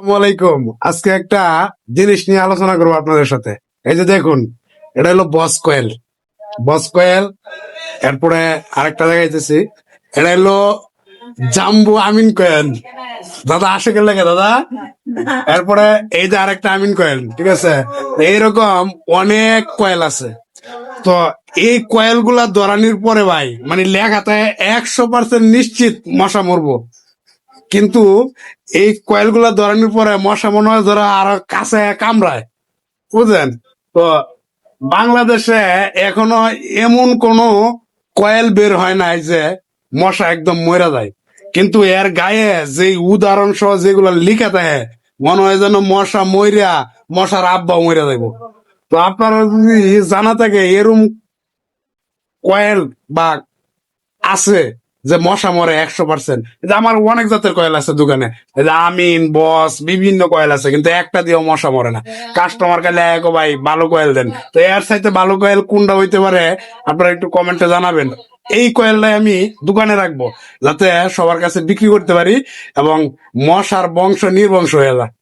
আসসালামাইকুম। আজকে একটা জিনিস নিয়ে আলোচনা করবো আপনাদের সাথে। এই যে দেখুন, এটা হলো বস কয়েল। বস কয়েল। এরপরে আরেকটা দেখাইতেছি, এটা হলো জাম্বু আমিন কয়েল। দাদা আসে কে লাগে দাদা। এরপরে এই যে আরেকটা আমিন কয়েল, ঠিক আছে। এইরকম অনেক কয়েল আছে। তো এই কয়েল গুলা ধরানির পরে ভাই মানে লেখাতে 100% নিশ্চিত মশা মরবো। কিন্তু এই কয়েল গুলা ধরানোর পরে মশা মনে হয় ধরা আরো কাছে কামড়ায়, বুঝলেন? তো বাংলাদেশে এখনো এমন কোন কয়েল বের হয় নাই যে মশা একদম মরে যায়। কিন্তু এর গায়ে যে উদাহরণ সহ যেগুলো লিখে থাকে, মনে হয় যেন মশা মইরা মশার আব্বা মইরা যাইব। তো আপনারা যদি জানা থাকে এরম কয়েল বা আছে যে মশা মরে 100%, আমার অনেক জাতের কয়েল আছে দোকানে, এই যে আমিন বস বিভিন্ন কয়েল আছে, কিন্তু একটা দিয়েও মশা মরে না। কাস্টমার কালে এক ভাই ভালো কয়েল দেন, তো এর সাথে ভালো কয়েল কোনটা হইতে পারে আপনারা একটু কমেন্টে জানাবেন। এই কয়েলটাই আমি দোকানে রাখবো, যাতে সবার কাছে বিক্রি করতে পারি এবং মশার বংশ নির্বংশ হয়ে যায়।